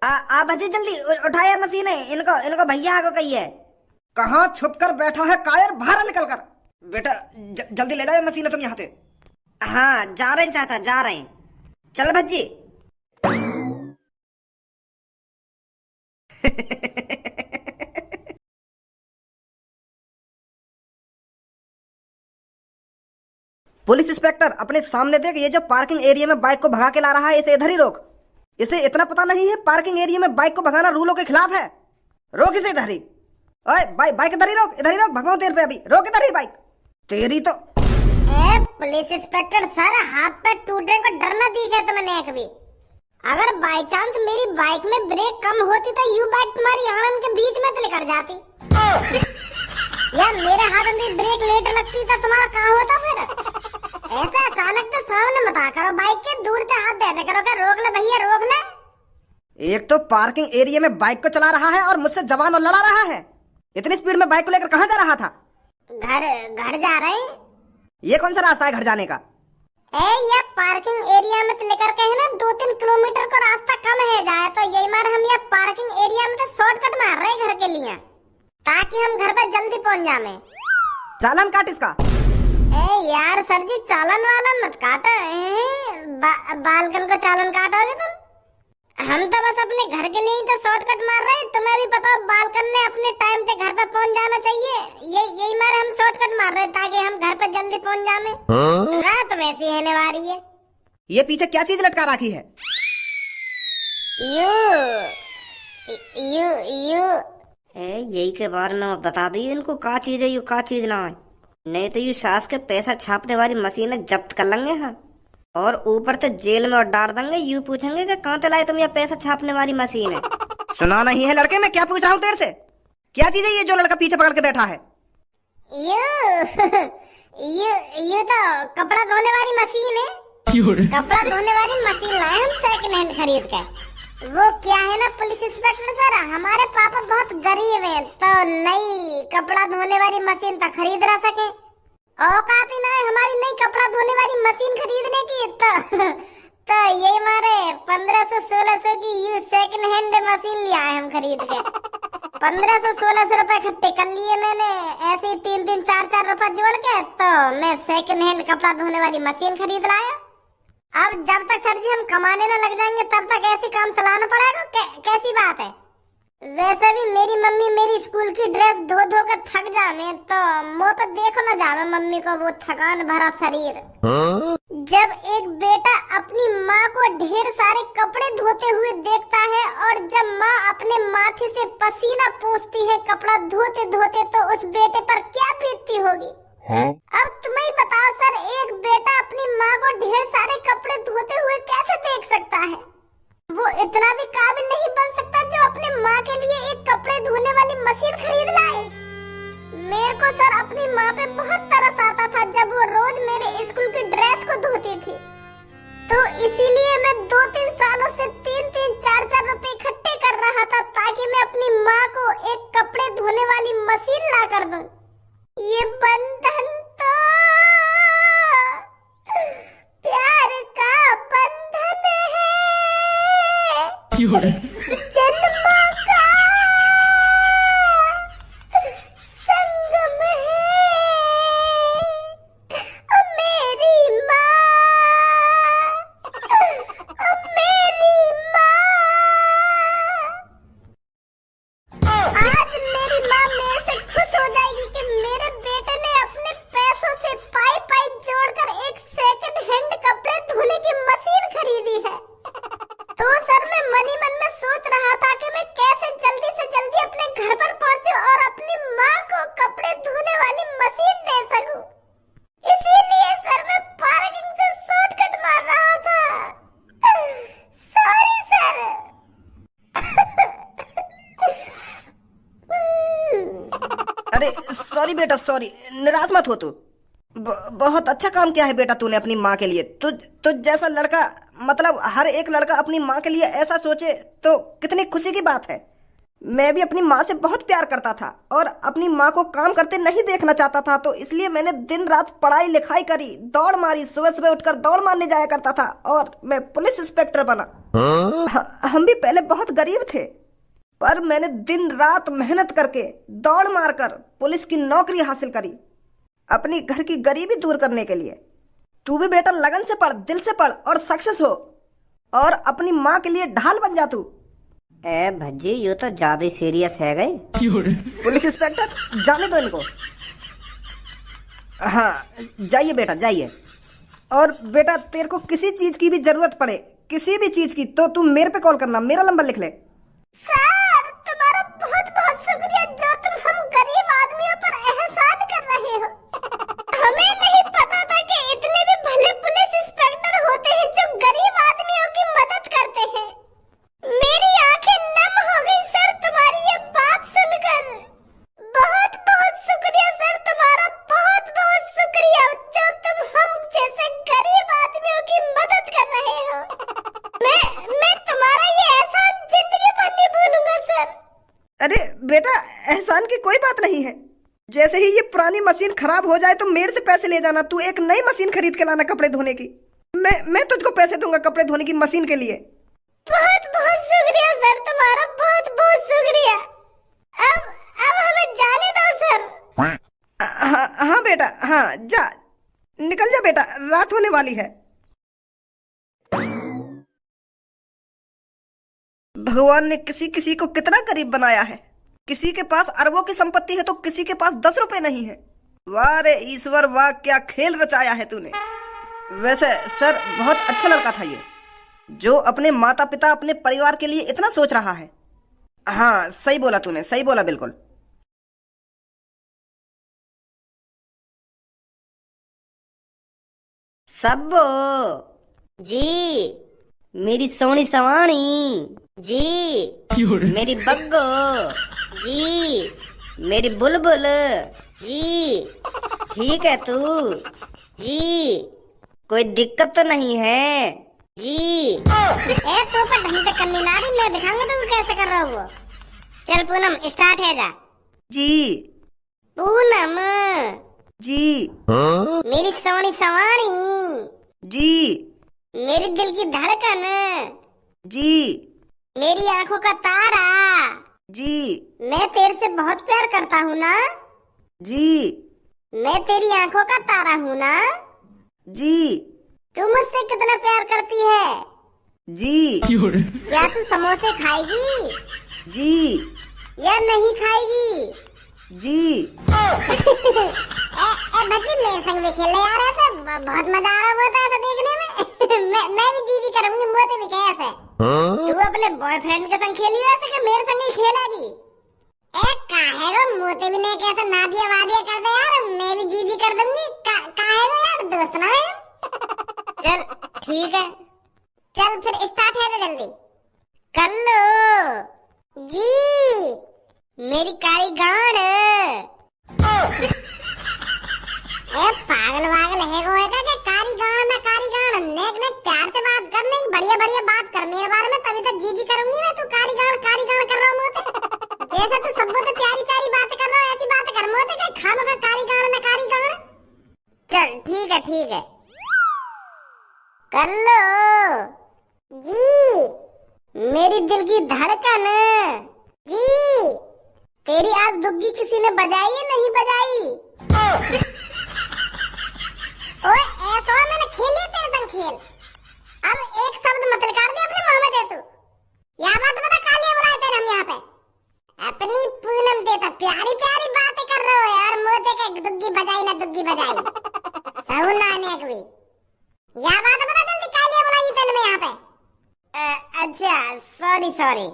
आ भजी जल्दी उठाया मशीन है। इनको इनको भैया को कही है। कहाँ छुप कर बैठा है कायर, बाहर निकल कर। बेटा जल्दी ले जाओ मशीन तुम यहाँ से। हाँ जा रहे हैं चाचा, जा रहे हैं। चल भज्जी। पुलिस इंस्पेक्टर अपने सामने देख, ये जो पार्किंग एरिया में बाइक को भगा के ला रहा है इसे इधर ही रोक। इसे इतना पता नहीं है पार्किंग एरिया में बाइक को भगाना रूलों के खिलाफ है। रोक इसे इधर ही। ओए बाइक इधर ही रोक, इधर ही रोक, भगाओ तेरे पे अभी। रोक इधर ही बाइक। तेरी तो पुलिस इंस्पेक्टर सर, हाथ पे टूटने को डर ना दी गया तुमने एक भी। अगर बाई चांस मेरी बाइक में ब्रेक कम होती तो यू बाइक तुम्हारी आंगन के बीच में तो लेकर जाती। या मेरे हाथ में ब्रेक लेट लगती तो तुम्हारा कहाँ होता फिर? ऐसे अचानक तो सामने मत करो, बाइक के दूर से हाथ दे दे करो। क्या रोक ले भैया, रोक ले। एक तो पार्किंग एरिया में बाइक को चला रहा है और मुझसे जवान और लड़ा रहा है। इतनी स्पीड में बाइक को लेकर कहाँ जा रहा था? घर जा रहे हैं। ये कौन सा रास्ता है घर जाने का? ये पार्किंग एरिया में तो लेकर के है ना 2-3 किलोमीटर का रास्ता कम है जाए, तो यही मार हम ये पार्किंग एरिया में तो शॉर्टकट मार रहे हैं घर के लिए, ताकि हम घर पे जल्दी पहुंच जाए। चालान काट इसका। यार सर जी, चालान वालन मत काटो। बालकन को चालान काटोगे तुम? हम तो बस अपने घर के लिए ही तो शॉर्टकट मार रहे हैं। तुम्हें भी पता बालकन ने अपने टाइम पे घर पे पहुंच जाना चाहिए। यही मारे हम शॉर्टकट मार रहे हैं ताकि हम घर पे जल्दी पहुंच जाए। रात वैसी होने वाली है। ये पीछे क्या चीज लटका रखी है? यू यही के बारे में बता दी इनको का चीज है, यू का चीज ना है। नहीं तो यू सास के पैसा छापने वाली मशीन जब्त कर लेंगे हाँ, और ऊपर से जेल में और डाल देंगे। यू पूछेंगे कि कहाँ से लाए तुम ये पैसा छापने वाली मशीन है। सुना नहीं है लड़के, मैं क्या पूछ रहा हूँ तेरे से? क्या चीज है ये जो लड़का पीछे पकड़ के बैठा है? ये तो कपड़ा धोने वाली मशीन है। कपड़ा धोने वाली मशीन लाए हम सेकंड हैंड खरीद के। वो क्या है ना पुलिस इंस्पेक्टर सर, हमारे पापा बहुत गरीब हैं, तो नई कपड़ा धोने वाली मशीन तो खरीद ना सके। औकात ही ना है हमारी नई कपड़ा धोने वाली मशीन खरीदने की। तो ये हमारे 1500-1600 की यू सेकंड हैंड मशीन लिया है हम खरीद के। 1500-1600 रुपए इकट्ठे कर लिए मैंने, ऐसे ही 3-3, 4-4 रुपए जोड़ के, तो मैं सेकंड हैंड कपड़ा धोने वाली मशीन खरीद लाया। अब जब तक सर जी हम कमाने न लग जाएंगे तब तक ऐसी काम चलाना पड़ेगा। कैसी बात है? वैसे भी मेरी मम्मी मेरी स्कूल की ड्रेस धो धो कर थक जावे, तो मुंह पर देखो न जावे मम्मी को वो थकान भरा शरीर। जब एक बेटा अपनी माँ को ढेर सारे कपड़े धोते हुए देखता है, और जब माँ अपने माथे से पसीना पोंछती है कपड़ा धोते धोते, तो उस बेटे पर क्या बीतती होगी? अब तुम्हें बताओ सर, एक बेटा अपनी माँ को ढेर सारे कपड़े धोते हुए कैसे देख सकता है? वो इतना भी काबिल नहीं बन सकता जो अपने माँ के लिए एक कपड़े धोने वाली मशीन खरीद लाए। मेरे को सर अपनी माँ पे बहुत तरस आता था जब वो रोज मेरे स्कूल की ड्रेस को धोती थी, तो इसीलिए मैं 2-3 सालों से 3-3, 4-4 रुपए इकट्ठे कर रहा था ताकि मैं अपनी माँ को एक कपड़े धोने वाली मशीन ला कर दूं। ये बंधन तो प्यार का बंधन है, जन्मों का संगम है। ओ मेरी माँ, ओ मेरी माँ। आज मेरी माँ मेरे से खुश हो जाएगी कि मेरे बेटे ने अपने पैसों से पाई जोड़कर एक सेकंड हैंड कपड़े धोने की मशीन खरीदी है। तो सर मैं मन ही मन में सोच रहा था कि मैं कैसे जल्दी से जल्दी अपने घर पर पहुंचूं और अपनी माँ को कपड़े धोने वाली मशीन दे सकूं। इसीलिए सर मैं पार्किंग से शॉर्टकट मार रहा था। Sorry sir. अरे सॉरी बेटा, सॉरी। निराश मत हो तू। बहुत अच्छा काम किया है बेटा तूने अपनी माँ के लिए। तुझ जैसा लड़का, मतलब हर एक लड़का अपनी माँ के लिए ऐसा सोचे तो कितनी खुशी की बात है। मैं भी अपनी माँ से बहुत प्यार करता था और अपनी माँ को काम करते नहीं देखना चाहता था, तो इसलिए मैंने दिन रात पढ़ाई लिखाई करी, दौड़ मारी, सुबह सुबह उठकर दौड़ मारने जाया करता था और मैं पुलिस इंस्पेक्टर बना। हम भी पहले बहुत गरीब थे, पर मैंने दिन रात मेहनत करके दौड़ मारकर पुलिस की नौकरी हासिल करी, अपनी घर की गरीबी दूर करने के लिए। तू भी बेटा लगन से पढ़, दिल से पढ़ और सक्सेस हो और अपनी माँ के लिए ढाल बन जा तू। ए भज्जी, ये तो ज्यादा ही सीरियस है गई। पुलिस इंस्पेक्टर जाने दो इनको। हाँ जाइए बेटा जाइए। और बेटा तेरे को किसी चीज की भी जरूरत पड़े, किसी भी चीज की, तो तू मेरे पे कॉल करना, मेरा नंबर लिख ले। सर तुम्हारा बहुत बहुत शुक्रिया जो तुम हम गरीब आदमियों पर एहसान कर रहे हो। हमें नहीं पता था कि इतने भी भले पुलिस इंस्पेक्टर होते हैं जो गरीब आदमियों की मदद करते हैं। मेरी आंखें नम हो गई सर तुम्हारी ये बात सुनकर। बहुत बहुत शुक्रिया सर तुम्हारा, बहुत बहुत शुक्रिया जो तुम हम जैसे गरीब आदमियों की मदद कर रहे हो। मैं तुम्हारा ये एहसान जिंदगी भर नहीं भूलूंगा सर। अरे बेटा एहसान की कोई बात नहीं है, जैसे ही ये पुरानी मशीन खराब हो जाए तो मेरे से पैसे ले जाना, तू एक नई मशीन खरीद के लाना कपड़े धोने की। मैं तुझको पैसे दूंगा कपड़े धोने की मशीन के लिए। बहुत बहुत शुक्रिया सर तुम्हारा, बहुत बहुत शुक्रिया। अब हमें जाने दो सर। हाँ बेटा, हाँ जा, निकल जा बेटा, रात होने वाली है। भगवान ने किसी किसी को कितना गरीब बनाया है। किसी के पास अरबों की संपत्ति है तो किसी के पास 10 रुपए नहीं है। वाह रे ईश्वर वाह, क्या खेल रचाया है तूने। वैसे सर बहुत अच्छा लड़का था ये, जो अपने माता पिता अपने परिवार के लिए इतना सोच रहा है। हाँ सही बोला तूने, सही बोला बिल्कुल। सब्बो जी, मेरी सोनी सवानी जी, मेरी बग्गो जी, मेरी बुलबुल जी, ठीक है तू जी, कोई दिक्कत तो नहीं है जी। ए तो पर ढंग से करनी नारी, मैं दिखाऊंगा तुम कैसे कर रहा हो वो। चल पूनम स्टार्ट है जा। जी पूनम जी मेरी सोनी सवानी जी मेरी दिल की धड़कन जी मेरी आंखों का तारा, जी मैं तेरे से बहुत प्यार करता हूँ ना। जी मैं तेरी आंखों का तारा हूँ ना। जी तू मुझसे कितना प्यार करती है जी क्या तू समोसे खाएगी जी या नहीं खाएगी? जी बच्ची मेरे संग भी खेल यार, ऐसे बहुत मजा आ रहा होता है ऐसा देखने में। मैं भी जी करूंगी, मोते भी कैसे। तू अपने बॉयफ्रेंड के संग खेली वैसे कि मेरे संग ही खेलेगी? काहे गो मोते भी नहीं कैसे नादिया वादिया कर दे यार, मैं भी जी कर दूंगी। काहे गो यार, दोस्त ना है। चल ठीक है, चल फिर स्टार्ट है तो जल्दी कर लो जी। मेरी काली गांड पागल वागल है वो है कि कारी गांड में कारी गांड नेक नेक प्यार से बात कर, नहीं बढ़िया बढ़िया बात कर मेरे बारे में, तभी तो जी करूंगी मैं। तू कारी गांड कर रहा हूँ मोते, जैसे तू सबको तो प्यारी प्यारी बातें कर रहा है ऐसी बातें कर मोते के खा मगर कारी गांड में कारी गांड। चल ठीक है कर लो जी। मेरी दिल की धड़कन जी, तेरी आज दुग्गी किसी ने बजाई या नहीं बजाई? ओए ऐसा मैंने खेली तेरे संग खेल। अब एक शब्द मत निकाल दे अपने मुंह में दे तू। यह बात बता कालिया बुलाए तेरे हम यहाँ पे। अपनी पूनम देता प्यारी प्यारी बातें कर रहे हो यार, मोते के दुग्गी बजाई ना दुग्गी बजाई सहूल ना आने कोई। यह बात बता जल्दी कालिया बुलाई तेरे में यहाँ पे। अच्छा सॉरी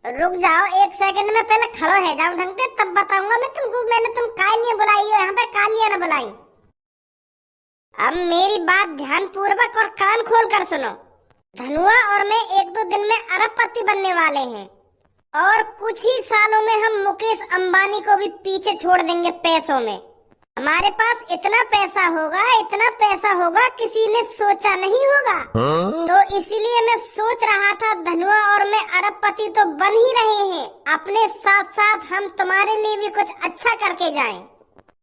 रुक जाओ एक सेकंड में, पहले खड़ो है जाओ ढंग से तब बताऊंगा मैं तुमको। मैंने तुम कालिया बुलाई हो यहाँ पे, कालिया न बुलाई। अब मेरी बात ध्यान पूर्वक और कान खोल कर सुनो। धनुआ और मैं 1-2 दिन में अरबपति बनने वाले हैं और कुछ ही सालों में हम मुकेश अंबानी को भी पीछे छोड़ देंगे पैसों में। हमारे पास इतना पैसा होगा किसी ने सोचा नहीं होगा। तो इसीलिए मैं सोच रहा था धनुआ और मैं अरबपति तो बन ही रहे हैं, अपने साथ साथ हम तुम्हारे लिए भी कुछ अच्छा करके जाएं,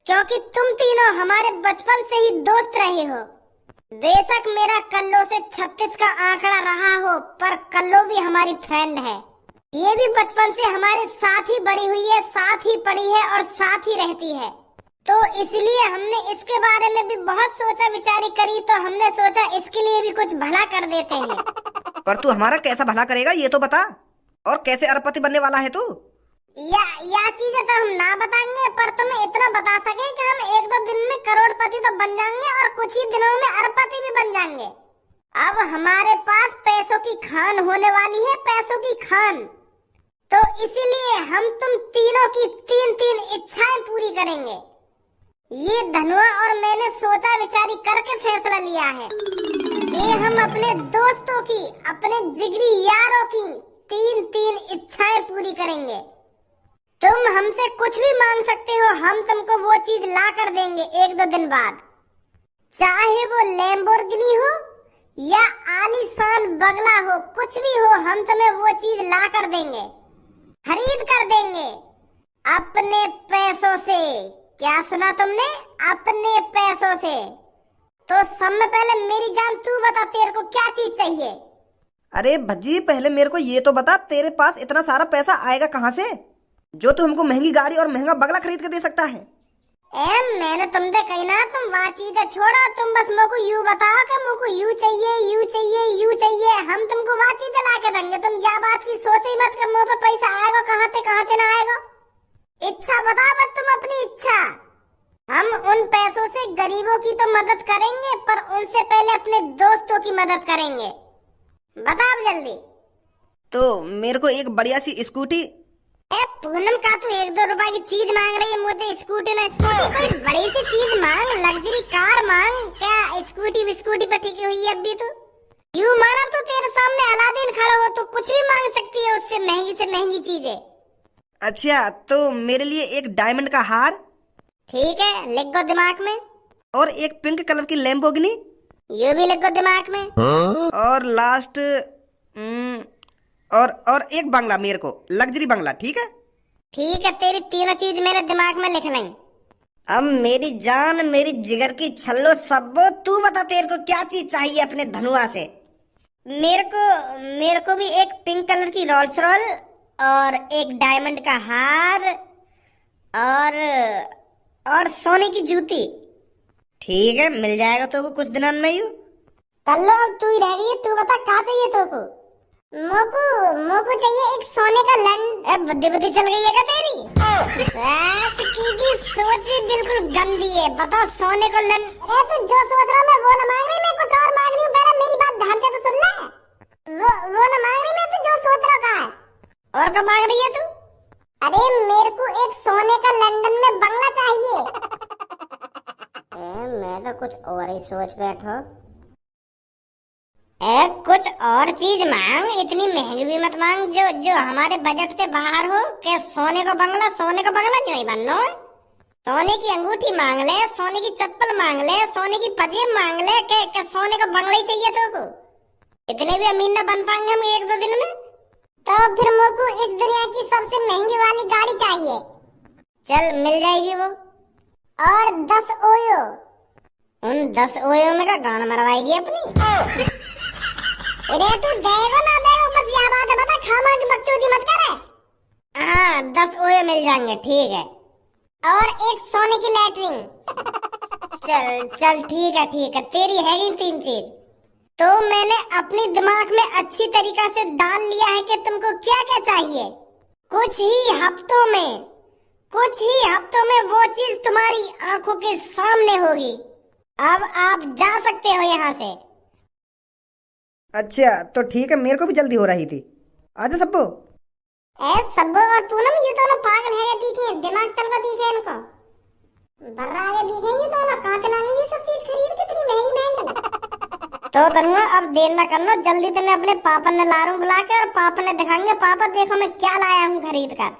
क्योंकि तुम तीनों हमारे बचपन से ही दोस्त रहे हो। बेशक मेरा कल्लो से 36 का आंकड़ा रहा हो, पर कल्लो भी हमारी फ्रेंड है। ये भी बचपन से हमारे साथ ही बड़ी हुई है, साथ ही पढ़ी है और साथ ही रहती है। तो इसलिए हमने इसके बारे में भी बहुत सोचा विचारी करी, तो हमने सोचा इसके लिए भी कुछ भला कर देते हैं। पर तू हमारा कैसा भला करेगा ये तो बता, और कैसे अरबपति बनने वाला है तू? या चीजें तो हम ना बताएंगे, पर तुम्हें इतना बता सके कि हम 1-2 दिन में करोड़पति तो बन जाएंगे और कुछ ही दिनों में अरबपति भी बन जाएंगे। अब हमारे पास पैसों की खान होने वाली है, पैसों की खान। तो इसीलिए हम तुम तीनों की 3-3 इच्छाएं पूरी करेंगे। ये धनुआ और मैंने सोचा विचारी करके फैसला लिया है कि हम अपने दोस्तों की, अपने जिगरी यारों की 3-3 इच्छाएं पूरी करेंगे। तुम हमसे कुछ भी मांग सकते हो, हम तुमको वो चीज ला कर देंगे 1-2 दिन बाद। चाहे वो लैम्बोर्गिनी हो या आलीशान बंगला हो, कुछ भी हो, हम तुम्हें वो चीज ला कर देंगे, खरीद कर देंगे अपने पैसों से। क्या सुना तुमने? अपने पैसों से। तो सब में पहले मेरी जान तू बता, तेरे को क्या चीज चाहिए? अरे भज्जी पहले मेरे को ये तो बता, तेरे पास इतना सारा पैसा आएगा कहाँ से जो तू हमको महंगी गाड़ी और महंगा बंगला खरीद के दे सकता है? मैंने तुमसे कही ना, तुम वह चीजें छोड़ो, तुम बस मुझको यू बताओ कि मुझको यू चाहिए, यू चाहिए, यू चाहिए, हम तुमको वह चीजें ला के देंगे। तुम यह बात की सोचो ही मत कि मुंह पे पैसा आएगा कहाँ से ना आएगा। इच्छा बताओ बस तुम, अपनी इच्छा। हम उन पैसों से गरीबों की तो मदद करेंगे, पर उनसे पहले अपने दोस्तों की मदद करेंगे। बताओ जल्दी। तो मेरे को एक बढ़िया सी स्कूटी। पूनम का तू 1-2 रुपए की चीज मांग रही है, मुझे स्कूटी ना स्कूटी, कोई बड़ी सी चीज मांग, लग्जरी कार मांग। क्या स्कूटी पे टिकी हुई है अभी तो? यू माना तो तेरे सामने अलादीन खड़ा हो, तो कुछ भी मांग सकती है उससे महंगी चीजें। अच्छा तो मेरे लिए एक डायमंड का हार। ठीक है, लिख दो दिमाग में। और एक पिंक कलर की लैम्बोर्गिनी, ये भी लिख दो दिमाग में। और लास्ट और एक बंगला, मेरे को लग्जरी बंगला। ठीक है ठीक है, तेरी तीनों चीज मेरे दिमाग में लिख लाई। अब मेरी जान, मेरी जिगर की छल्लो सब्बो, तू बता तेरे को क्या चीज चाहिए अपने धनुआ से? मेरे को भी एक पिंक कलर की रोल्स रॉयल और एक डायमंड का हार और सोने की जूती। ठीक है, मिल जाएगा तो कुछ दिनों में ही। कल लो, अब तू ही रह गई है, तू बता क्या चाहिए तो को? मोको चाहिए एक सोने का लंड। बुद्धि चल गई है क्या तेरी? सास की सोच भी बिल्कुल गंदी है। बताओ सोने को लंड। तू जो सोच रहा मैं वो ना मांग रही, मैं कुछ और मांग रही हूँ। पहले मेरी बात ध्यान से तो सुन ले। वो ना मांग रही मैं, तू जो सोच रहा है। और क्या मांग रही है तू? अरे मेरे को एक सोने का लंदन में बंगला चाहिए। मैं तो कुछ और ही सोच बैठा। कुछ और चीज मांग, इतनी महंगी भी मत मांग जो हमारे बजट के बाहर हो। के सोने का बंगला क्यों ही बनना? सोने की अंगूठी मांग ले, सोने की चप्पल मांग ले, सोने की पजेब मांग ले, के सोने का बंगला ही चाहिए तो को? इतने भी अमीर न बन पाएंगे हम 1-2 दिन में। तो फिर मुझको इस दुनिया की सबसे महंगी वाली गाड़ी चाहिए। चल मिल जाएगी वो। और 10 ओयो। उन 10 ओयो में का गाना मरवाएगी अपनी। अरे तू देगा ना देगा, बस यह बात है, बता खामा की बकचोदी मत करे। हाँ 10 ओयो मिल जाएंगे, ठीक है। और एक सोने की लैट्रिन। चल ठीक है, तेरी है ही 3 चीज। तो मैंने अपने दिमाग में अच्छी तरीका से डाल लिया है कि तुमको क्या क्या चाहिए। कुछ ही हफ्तों में वो चीज तुम्हारी आंखों के सामने होगी। अब आप जा सकते हो यहाँ से। अच्छा तो ठीक है, मेरे को भी जल्दी हो रही थी। आजा सब्बो। सब्बो और पूनम ये दोनों पागल है, दिखे दिमाग चल रहा दिखे इनको। बर्रा आगे दिखे ये दोनों, कहाँ चलाएंगे ये सब चीज खरीद, कितनी महंगी। तो तनुआ अब देर न करना, जल्दी तुम्हें अपने पापा ने लारूं बुला के, और पापा ने दिखाएंगे, पापा देखो मैं क्या लाया हूँ खरीद कर।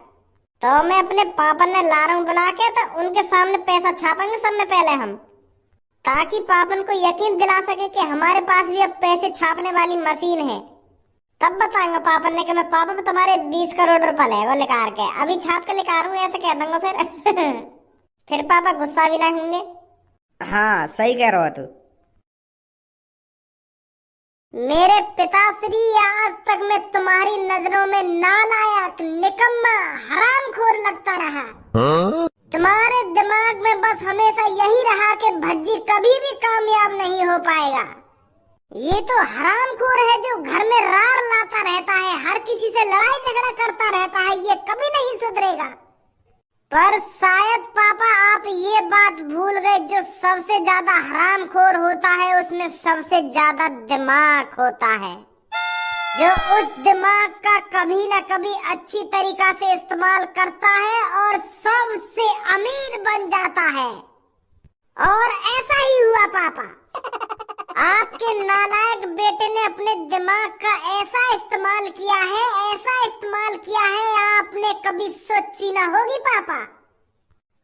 तो मैं अपने पापा ने ला रहा हूँ बुला के, तो उनके सामने पैसा छापेंगे सब में पहले हम, ताकि पापन को यकीन दिला सके कि हमारे पास भी अब पैसे छापने वाली मशीन है। तब बताएंगे पापन ने कि मैं पापा में तुम्हारे 20 करोड़ रुपए ले वो लिखा के अभी छाप के लिखा रहा हूँ, ऐसे कह दूंगा फिर फिर पापा गुस्सा भी ना होंगे। हाँ सही कह रहा हो तू। मेरे पिताश्री, आज तक मैं तुम्हारी नजरों में नालायक, निकम्मा, हरामखोर लगता रहा। तुम्हारे दिमाग में बस हमेशा यही रहा कि भज्जी कभी भी कामयाब नहीं हो पाएगा। ये तो हरामखोर है जो घर में रार लाता रहता है, हर किसी से लड़ाई झगड़ा करता रहता है, ये कभी नहीं सुधरेगा। पर शायद पापा आप ये बात भूल गए, जो सबसे ज्यादा हरामखोर होता है उसमें सबसे ज्यादा दिमाग होता है, जो उस दिमाग का कभी ना कभी अच्छी तरीका से इस्तेमाल करता है और सबसे अमीर बन जाता है। और ऐसा ही हुआ पापा। आपके नालायक बेटे ने अपने दिमाग का ऐसा इस्तेमाल किया है, ऐसा इस्तेमाल किया है, आपने कभी सोची ना होगी पापा।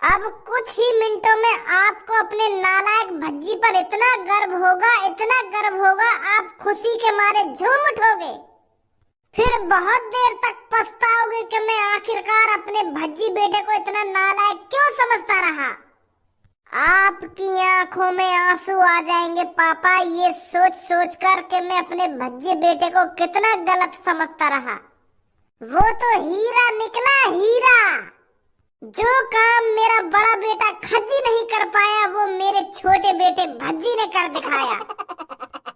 अब कुछ ही मिनटों में आपको अपने नालायक भज्जी पर इतना गर्व होगा, इतना गर्व होगा, आप खुशी के मारे झूम उठोगे। फिर बहुत देर तक पछताओगे कि मैं आखिरकार अपने भज्जी बेटे को इतना नालायक क्यों समझता रहा। आपकी आंखों में आंसू आ जाएंगे पापा, ये सोच सोच कर के मैं अपने भज्जे बेटे को कितना गलत समझता रहा। वो तो हीरा निकला, हीरा। जो काम मेरा बड़ा बेटा खज्जी नहीं कर पाया, वो मेरे छोटे बेटे भज्जी ने कर दिखाया।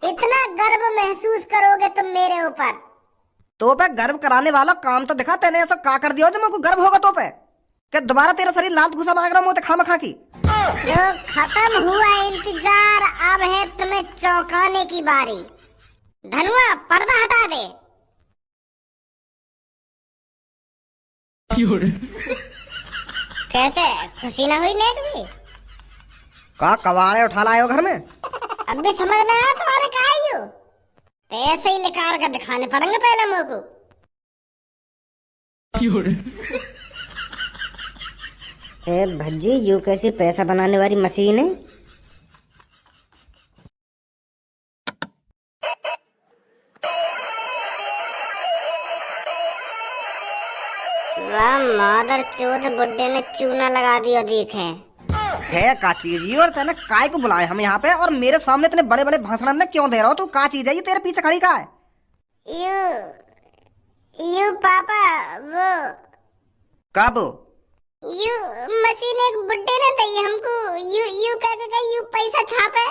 इतना गर्व महसूस करोगे तुम मेरे ऊपर। तो पे गर्व कराने वाला काम तो दिखा, तेने ऐसा का कर दिया जो मेरे को गर्व होगा तो पे? क्या दोबारा तेरा शरीर लात घुसा मांग रहा हूँ खामा खा की? जो खत्म हुआ इंतजार, अब है तुम्हें चौंकाने की बारी। धनुआ पर्दा हटा दे। कैसे खुशी ना हुई नेक भी? का कबाड़े उठा लाए हो घर में? अब भी समझ में आया तुम्हारे का आयु? ऐसे ही निकाल कर दिखाने पड़ेंगे पहले मुंह को। ए भज्जी, यू कैसी पैसा बनाने वाली मशीन है? वाह मादर चोद, बुड्ढे ने चूना लगा दिया देखे। है का चीज ये? और तेने काय को बुलाए हम यहाँ पे, और मेरे सामने इतने बड़े बड़े भाषण ने क्यों दे रहा हो? तू का चीज है ये तेरे पीछे खड़ी का है? यू पापा, वो कब? यू मशीन एक बुड्ढे ने दी हमको। यू कह यू पैसा छापे।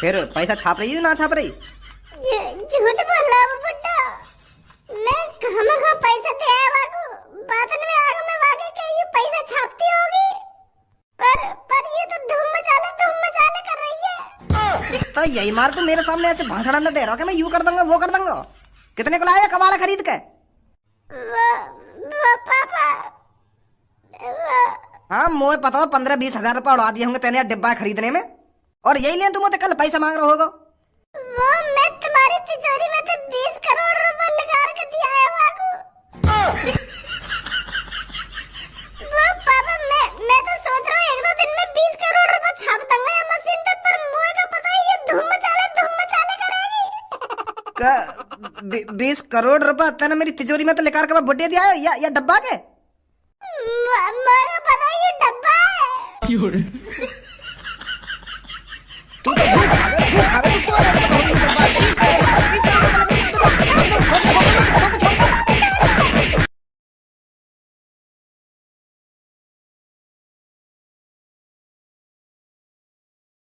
फिर पैसा छाप रही है ना छाप रही? झूठ बोल रहा वो बुड्ढा। मैं कहाँ पैसा दे आया वाको, बातन में आग में वाके के यू पैसा छापती होगी। पर ये तो धूम मचाले कर रही है। तो यही मार, तू मेरे सामने ऐसे भाषण न दे रहा कि मैं यू कर दूंगा वो कर दूंगा। कितने को लाया कबाड़ा खरीद के? वो पापा, हाँ मोए पता हो 15-20 हजार रुपए उड़ा दिए होंगे तेने डिब्बा खरीदने में, और यही लिए तुम कल पैसा मांग रहे होगा। वो मैं तुम्हारी तिजोरी में तो 20 करोड़ रुपए निकाल के दिया है वाको। वो पापा, मैं तो सोच रहा हूँ 1-2 दिन में 20 करोड़ रुपए छाप दूंगा ये मशीन पे, पर मुझे का पता है ये धूम मचाले करेगी। 20 करोड़ रुपए तेने मेरी तिजोरी में तो लेकर के बुड्ढे दिया है या डब्बा के? मुझे पता है ये डब्बा है।